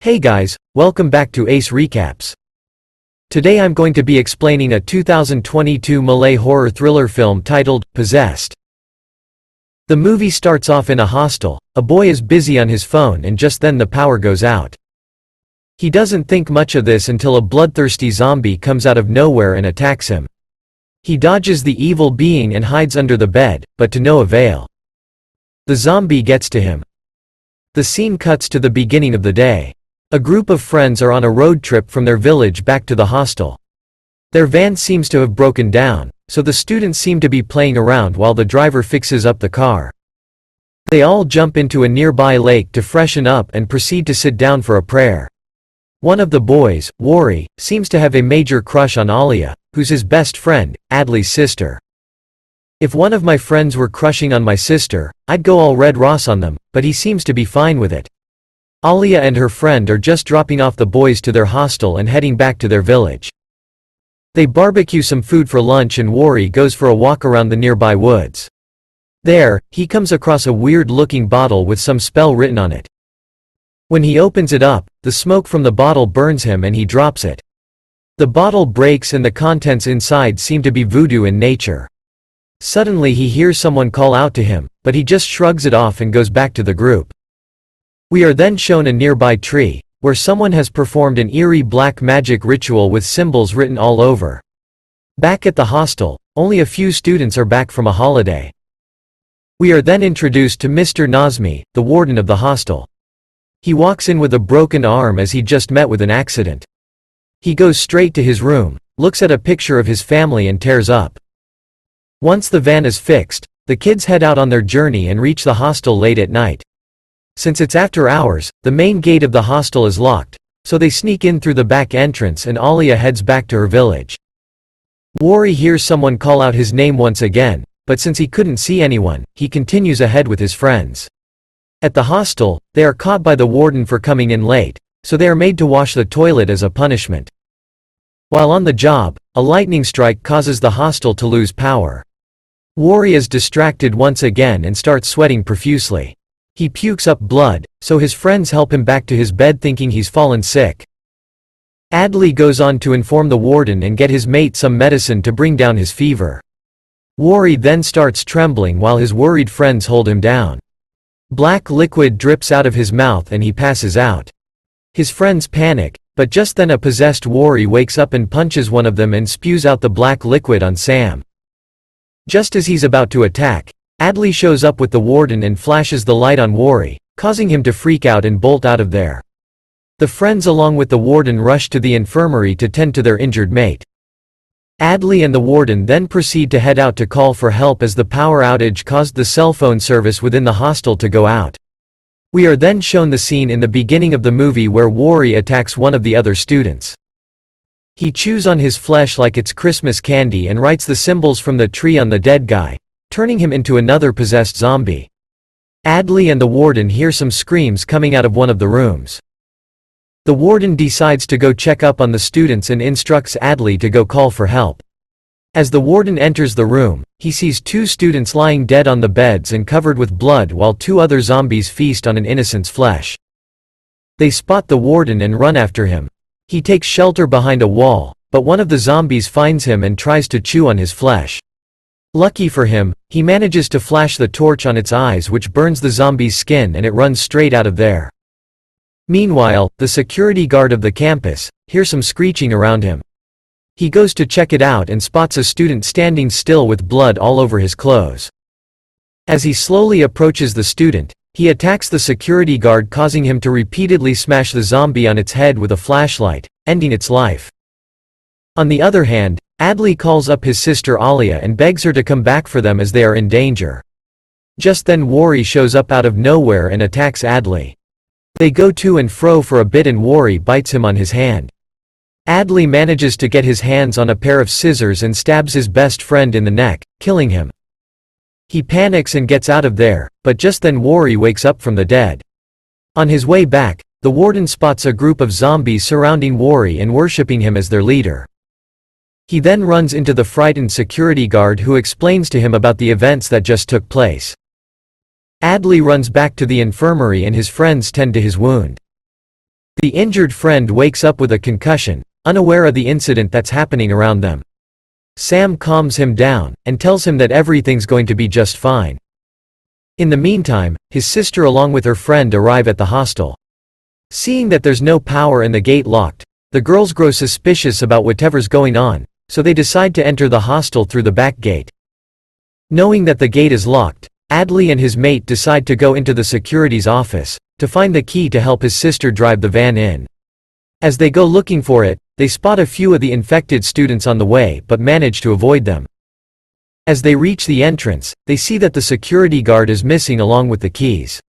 Hey guys, welcome back to Ace Recaps. Today I'm going to be explaining a 2022 Malay horror thriller film titled, Possessed. The movie starts off in a hostel. A boy is busy on his phone and just then the power goes out. He doesn't think much of this until a bloodthirsty zombie comes out of nowhere and attacks him. He dodges the evil being and hides under the bed, but to no avail. The zombie gets to him. The scene cuts to the beginning of the day. A group of friends are on a road trip from their village back to the hostel. Their van seems to have broken down, so the students seem to be playing around while the driver fixes up the car. They all jump into a nearby lake to freshen up and proceed to sit down for a prayer. One of the boys, Wari, seems to have a major crush on Alia, who's his best friend, Adli's sister. If one of my friends were crushing on my sister, I'd go all Red Ross on them, but he seems to be fine with it. Alia and her friend are just dropping off the boys to their hostel and heading back to their village. They barbecue some food for lunch and Wari goes for a walk around the nearby woods. There, he comes across a weird-looking bottle with some spell written on it. When he opens it up, the smoke from the bottle burns him and he drops it. The bottle breaks and the contents inside seem to be voodoo in nature. Suddenly he hears someone call out to him, but he just shrugs it off and goes back to the group. We are then shown a nearby tree, where someone has performed an eerie black magic ritual with symbols written all over. Back at the hostel, only a few students are back from a holiday. We are then introduced to Mr. Nazmi, the warden of the hostel. He walks in with a broken arm as he just met with an accident. He goes straight to his room, looks at a picture of his family and tears up. Once the van is fixed, the kids head out on their journey and reach the hostel late at night. Since it's after hours, the main gate of the hostel is locked, so they sneak in through the back entrance and Alia heads back to her village. Wari hears someone call out his name once again, but since he couldn't see anyone, he continues ahead with his friends. At the hostel, they are caught by the warden for coming in late, so they are made to wash the toilet as a punishment. While on the job, a lightning strike causes the hostel to lose power. Wari is distracted once again and starts sweating profusely. He pukes up blood, so his friends help him back to his bed thinking he's fallen sick. Adli goes on to inform the warden and get his mate some medicine to bring down his fever. Wari then starts trembling while his worried friends hold him down. Black liquid drips out of his mouth and he passes out. His friends panic, but just then a possessed Wari wakes up and punches one of them and spews out the black liquid on Sam. Just as he's about to attack, Adli shows up with the warden and flashes the light on Wari, causing him to freak out and bolt out of there. The friends along with the warden rush to the infirmary to tend to their injured mate. Adli and the warden then proceed to head out to call for help as the power outage caused the cell phone service within the hostel to go out. We are then shown the scene in the beginning of the movie where Wari attacks one of the other students. He chews on his flesh like it's Christmas candy and writes the symbols from the tree on the dead guy, turning him into another possessed zombie. Adli and the warden hear some screams coming out of one of the rooms. The warden decides to go check up on the students and instructs Adli to go call for help. As the warden enters the room, he sees two students lying dead on the beds and covered with blood while two other zombies feast on an innocent's flesh. They spot the warden and run after him. He takes shelter behind a wall, but one of the zombies finds him and tries to chew on his flesh. Lucky for him, he manages to flash the torch on its eyes which burns the zombie's skin and it runs straight out of there. Meanwhile, the security guard of the campus hears some screeching around him. He goes to check it out and spots a student standing still with blood all over his clothes. As he slowly approaches the student, he attacks the security guard causing him to repeatedly smash the zombie on its head with a flashlight, ending its life. On the other hand, Adli calls up his sister Alia and begs her to come back for them as they are in danger. Just then Wari shows up out of nowhere and attacks Adli. They go to and fro for a bit and Wari bites him on his hand. Adli manages to get his hands on a pair of scissors and stabs his best friend in the neck, killing him. He panics and gets out of there, but just then Wari wakes up from the dead. On his way back, the warden spots a group of zombies surrounding Wari and worshipping him as their leader. He then runs into the frightened security guard who explains to him about the events that just took place. Adli runs back to the infirmary and his friends tend to his wound. The injured friend wakes up with a concussion, unaware of the incident that's happening around them. Sam calms him down, and tells him that everything's going to be just fine. In the meantime, his sister along with her friend arrive at the hostel. Seeing that there's no power and the gate locked, the girls grow suspicious about whatever's going on, so they decide to enter the hostel through the back gate. Knowing that the gate is locked, Adley and his mate decide to go into the security's office, to find the key to help his sister drive the van in. As they go looking for it, they spot a few of the infected students on the way but manage to avoid them. As they reach the entrance, they see that the security guard is missing along with the keys.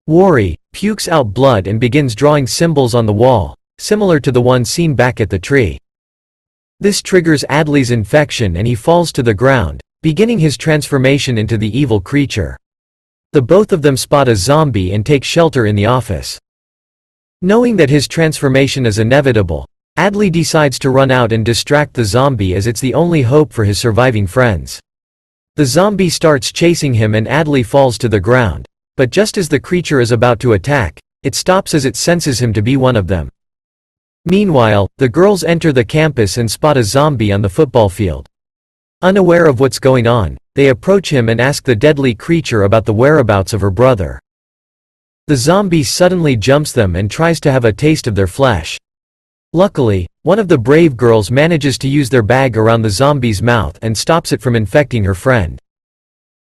Worry pukes out blood and begins drawing symbols on the wall, similar to the one seen back at the tree. This triggers Adley's infection and he falls to the ground, beginning his transformation into the evil creature. The both of them spot a zombie and take shelter in the office. Knowing that his transformation is inevitable, Adley decides to run out and distract the zombie as it's the only hope for his surviving friends. The zombie starts chasing him and Adley falls to the ground, but just as the creature is about to attack, it stops as it senses him to be one of them. Meanwhile, the girls enter the campus and spot a zombie on the football field. Unaware of what's going on, they approach him and ask the deadly creature about the whereabouts of her brother. The zombie suddenly jumps them and tries to have a taste of their flesh. Luckily, one of the brave girls manages to use their bag around the zombie's mouth and stops it from infecting her friend.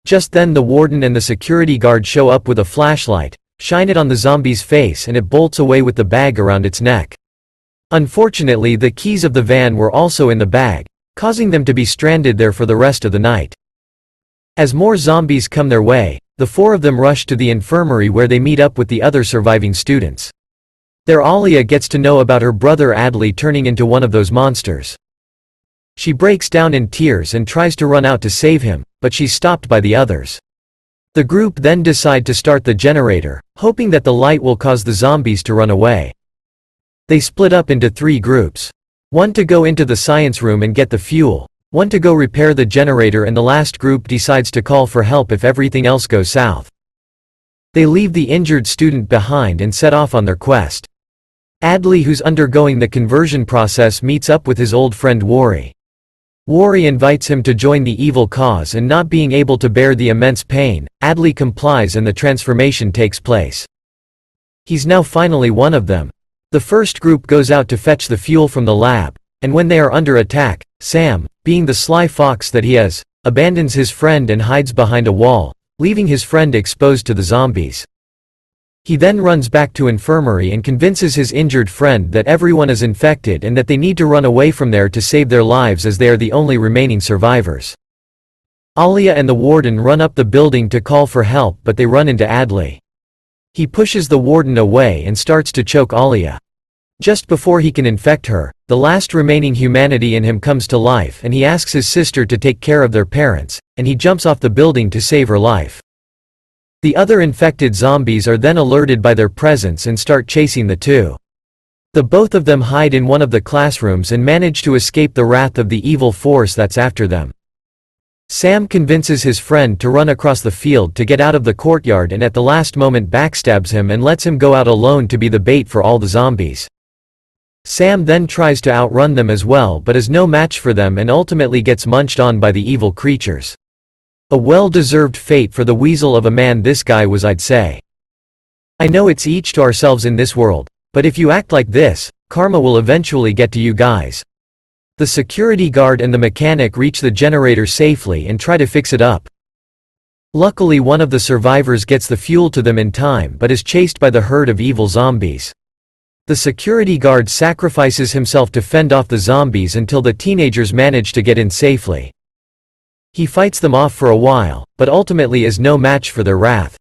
Just then the warden and the security guard show up with a flashlight, shine it on the zombie's face and it bolts away with the bag around its neck. Unfortunately, the keys of the van were also in the bag, causing them to be stranded there for the rest of the night. As more zombies come their way, the four of them rush to the infirmary where they meet up with the other surviving students. There Alia gets to know about her brother Adley turning into one of those monsters. She breaks down in tears and tries to run out to save him, but she's stopped by the others. The group then decide to start the generator, hoping that the light will cause the zombies to run away. They split up into 3 groups. One to go into the science room and get the fuel, one to go repair the generator, and the last group decides to call for help if everything else goes south. They leave the injured student behind and set off on their quest. Adley, who's undergoing the conversion process, meets up with his old friend Worry. Worry invites him to join the evil cause, and not being able to bear the immense pain, Adley complies and the transformation takes place. He's now finally one of them. The first group goes out to fetch the fuel from the lab, and when they are under attack, Sam, being the sly fox that he is, abandons his friend and hides behind a wall, leaving his friend exposed to the zombies. He then runs back to infirmary and convinces his injured friend that everyone is infected and that they need to run away from there to save their lives as they are the only remaining survivors. Alia and the warden run up the building to call for help, but they run into Adley. He pushes the warden away and starts to choke Alia. Just before he can infect her, the last remaining humanity in him comes to life and he asks his sister to take care of their parents, and he jumps off the building to save her life. The other infected zombies are then alerted by their presence and start chasing the two. The both of them hide in one of the classrooms and manage to escape the wrath of the evil force that's after them. Sam convinces his friend to run across the field to get out of the courtyard, and at the last moment backstabs him and lets him go out alone to be the bait for all the zombies. Sam then tries to outrun them as well, but is no match for them and ultimately gets munched on by the evil creatures. A well-deserved fate for the weasel of a man this guy was, I'd say. I know it's each to ourselves in this world, but if you act like this, karma will eventually get to you guys. The security guard and the mechanic reach the generator safely and try to fix it up. Luckily, one of the survivors gets the fuel to them in time but is chased by the herd of evil zombies. The security guard sacrifices himself to fend off the zombies until the teenagers manage to get in safely. He fights them off for a while, but ultimately is no match for their wrath.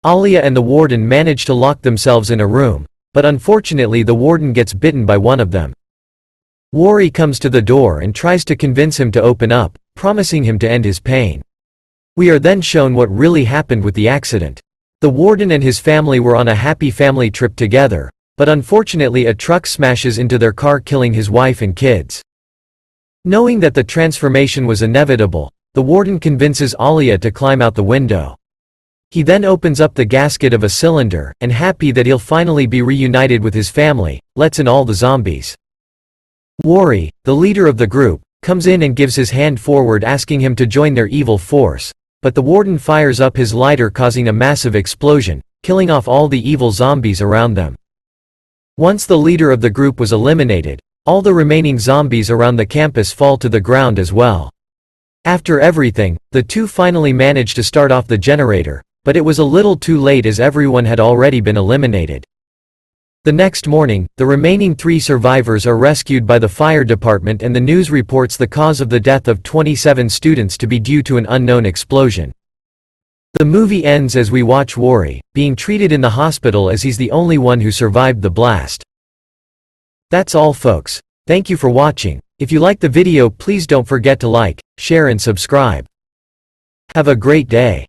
Alia and the warden manage to lock themselves in a room, but unfortunately the warden gets bitten by one of them. Worry comes to the door and tries to convince him to open up, promising him to end his pain. We are then shown what really happened with the accident. The warden and his family were on a happy family trip together, but unfortunately a truck smashes into their car, killing his wife and kids. Knowing that the transformation was inevitable, the warden convinces Alia to climb out the window. He then opens up the gasket of a cylinder, and happy that he'll finally be reunited with his family, lets in all the zombies. Worry, the leader of the group, comes in and gives his hand forward asking him to join their evil force, but the warden fires up his lighter causing a massive explosion, killing off all the evil zombies around them. Once the leader of the group was eliminated, all the remaining zombies around the campus fall to the ground as well. After everything, the two finally manage to start off the generator, but it was a little too late as everyone had already been eliminated. The next morning, the remaining 3 survivors are rescued by the fire department and the news reports the cause of the death of 27 students to be due to an unknown explosion. The movie ends as we watch Worry being treated in the hospital as he's the only one who survived the blast. That's all folks. Thank you for watching. If you like the video please don't forget to like, share and subscribe. Have a great day.